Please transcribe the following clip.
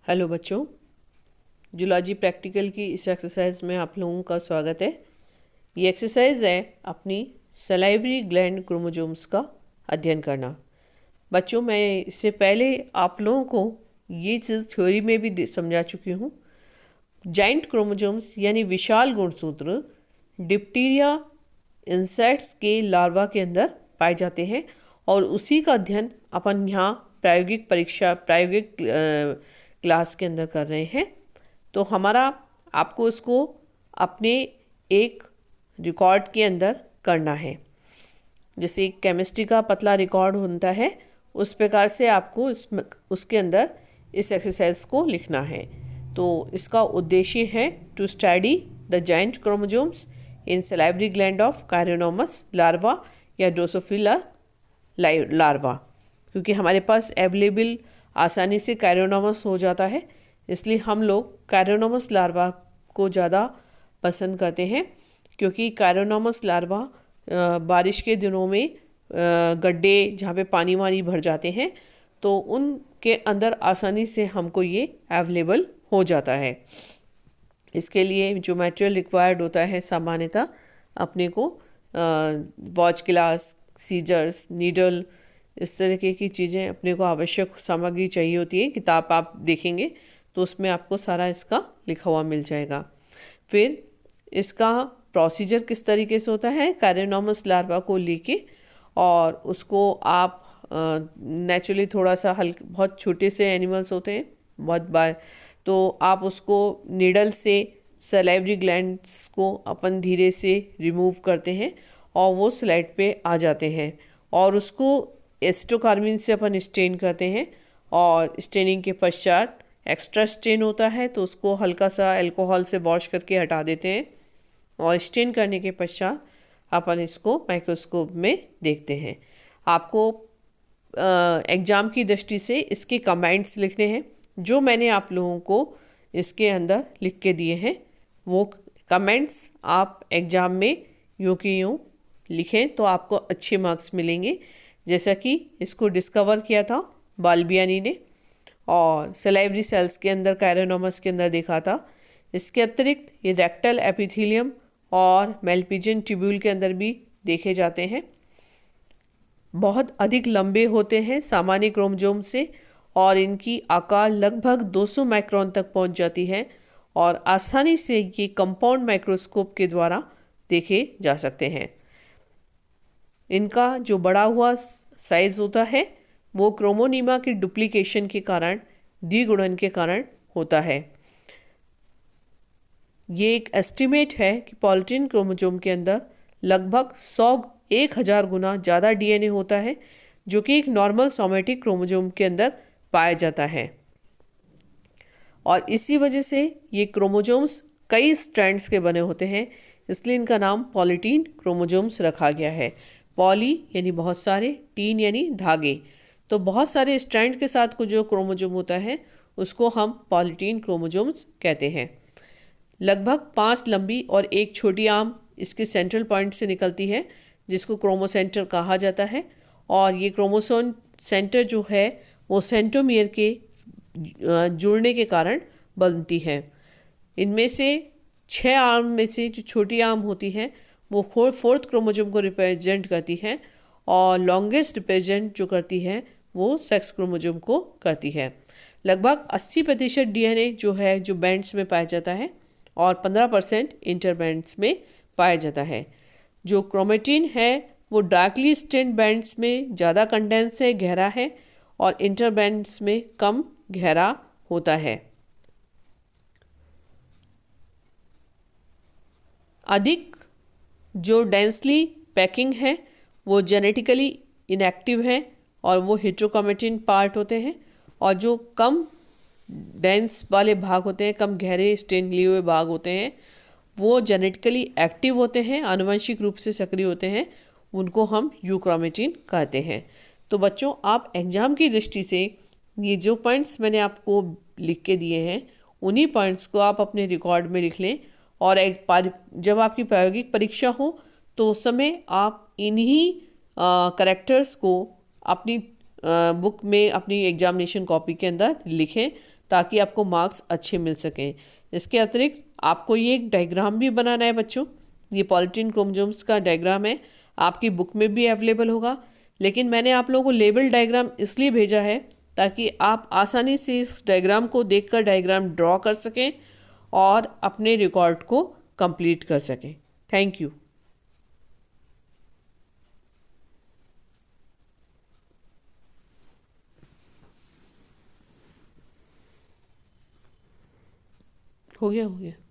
Hello बच्चों, zoology practical की इस एक्सरसाइज में आप लोगों का स्वागत है। ये एक्सरसाइज है अपनी सलाइवरी ग्लैंड क्रोमोसोम्स का अध्ययन करना। बच्चों, मैं इससे पहले आप लोगों को ये चीज़ थ्योरी में भी समझा चुकी हूँ। जाइंट क्रोमोसोम्स यानी विशाल गुणसूत्र डिप्टीरिया इंसेक्ट्स के लार्वा के अंदर पाए जाते हैं और उसी का अध्ययन अपन यहाँ प्रायोगिक क्लास के अंदर कर रहे हैं। तो हमारा आपको इसको अपने एक रिकॉर्ड के अंदर करना है। जैसे केमिस्ट्री का पतला रिकॉर्ड होता है, उस प्रकार से आपको उसके अंदर इस एक्सरसाइज को लिखना है। तो इसका उद्देश्य है to study the giant chromosomes in salivary gland of Chironomus larva या ड्रोसोफिला लार्वा, क्योंकि हमारे पास अवेलेबल आसानी से कायरोनोमस हो जाता है, इसलिए हम लोग कायरोनोमस लार्वा को ज़्यादा पसंद करते हैं। क्योंकि कायरोनोमस लार्वा बारिश के दिनों में गड्ढे जहाँ पे पानी वानी भर जाते हैं, तो उनके अंदर आसानी से हमको ये अवेलेबल हो जाता है। इसके लिए जो मटेरियल रिक्वायर्ड होता है सामान्यतः अपने को वॉच ग्लास, सीजर्स, नीडल, इस तरीके की चीज़ें अपने को आवश्यक सामग्री चाहिए होती है। किताब आप देखेंगे तो उसमें आपको सारा इसका लिखा हुआ मिल जाएगा। फिर इसका प्रोसीजर किस तरीके से होता है, कायरोनोमस लार्वा को लेके और उसको आप नेचुरली थोड़ा सा बहुत छोटे से एनिमल्स होते हैं बहुत बार, तो आप उसको नीडल से सलाइवरी ग्लैंड्स को अपन धीरे से रिमूव करते हैं और वो स्लाइड पे आ जाते हैं और उसको एस्टोकार्बिन से अपन स्टेन करते हैं। और स्टेनिंग के पश्चात एक्स्ट्रा स्टेन होता है तो उसको हल्का सा अल्कोहल से वॉश करके हटा देते हैं और स्टेन करने के पश्चात अपन इसको माइक्रोस्कोप में देखते हैं। आपको एग्ज़ाम की दृष्टि से इसके कमेंट्स लिखने हैं। जो मैंने आप लोगों को इसके अंदर लिख के दिए हैं वो कमेंट्स आप एग्ज़ाम में यूँ की यूँ लिखें तो आपको अच्छे मार्क्स मिलेंगे। जैसा कि इसको डिस्कवर किया था बाल्बियानी ने और सलाइवरी सेल्स के अंदर कायरोनोमस के अंदर देखा था। इसके अतिरिक्त ये रेक्टल एपिथेलियम और मेलपिजियन ट्यूब्यूल के अंदर भी देखे जाते हैं। बहुत अधिक लंबे होते हैं सामान्य क्रोमोसोम से और इनकी आकार लगभग 200 माइक्रोन तक पहुंच जाती है और आसानी से ये कंपाउंड माइक्रोस्कोप के द्वारा देखे जा सकते हैं। इनका जो बढ़ा हुआ साइज होता है वो क्रोमोनीमा की डुप्लीकेशन के कारण, द्विगुणन के कारण होता है। ये एक एस्टिमेट है कि पॉलीटीन क्रोमोसोम के अंदर लगभग 1000 गुना ज़्यादा डीएनए होता है, जो कि एक नॉर्मल सोमेटिक क्रोमोसोम के अंदर पाया जाता है। और इसी वजह से ये क्रोमोसोम्स कई स्ट्रैंड्स के बने होते हैं, इसलिए इनका नाम पॉलीटीन क्रोमोसोम्स रखा गया है। पॉली यानी बहुत सारे, टीन यानी धागे, तो बहुत सारे स्ट्रैंड के साथ को जो क्रोमोसोम होता है उसको हम पॉलीटीन क्रोमोसोम्स कहते हैं। लगभग 5 लंबी और एक छोटी आर्म इसके सेंट्रल पॉइंट से निकलती है, जिसको क्रोमोसेंटर कहा जाता है। और ये क्रोमोसोम सेंटर जो है वो सेंट्रोमियर के जुड़ने के कारण बनती है। इनमें से 6 आर्म में से जो छोटी आर्म होती है वो फोर्थ क्रोमोसोम को रिप्रेजेंट करती है और लॉन्गेस्ट रिप्रेजेंट जो करती है वो सेक्स क्रोमोसोम को करती है। लगभग 80% डीएनए जो है जो बैंड्स में पाया जाता है और 15% इंटरबैंड्स में पाया जाता है। जो क्रोमेटिन है वो डार्कली स्टेन्ड बैंड्स में ज़्यादा कंडेंस है, गहरा है, और इंटरबैंड्स में कम गहरा होता है। अधिक जो डेंसली पैकिंग है वो जेनेटिकली इनएक्टिव है और वो हेटेरोक्रोमेटिन पार्ट होते हैं, और जो कम डेंस वाले भाग होते हैं, कम गहरे स्टेन लिए हुए भाग होते हैं, वो जेनेटिकली एक्टिव होते हैं, आनुवंशिक रूप से सक्रिय होते हैं, उनको हम यूक्रोमेटिन कहते हैं। तो बच्चों, आप एग्ज़ाम की दृष्टि से ये जो पॉइंट्स मैंने आपको लिख के दिए हैं उन्हीं पॉइंट्स को आप अपने रिकॉर्ड में लिख लें और जब आपकी प्रायोगिक परीक्षा हो तो उस समय आप इन्हीं करेक्टर्स को अपनी बुक में, अपनी एग्जामिनेशन कॉपी के अंदर लिखें, ताकि आपको मार्क्स अच्छे मिल सकें। इसके अतिरिक्त आपको ये एक डायग्राम भी बनाना है बच्चों। ये पॉलीटीन क्रोमोसोम्स का डायग्राम है, आपकी बुक में भी अवेलेबल होगा, लेकिन मैंने आप लोगों को लेबल डायग्राम इसलिए भेजा है ताकि आप आसानी से इस डायग्राम को देखकर डायग्राम ड्रॉ कर सकें और अपने रिकॉर्ड को कंप्लीट कर सकें। Thank you. हो गया।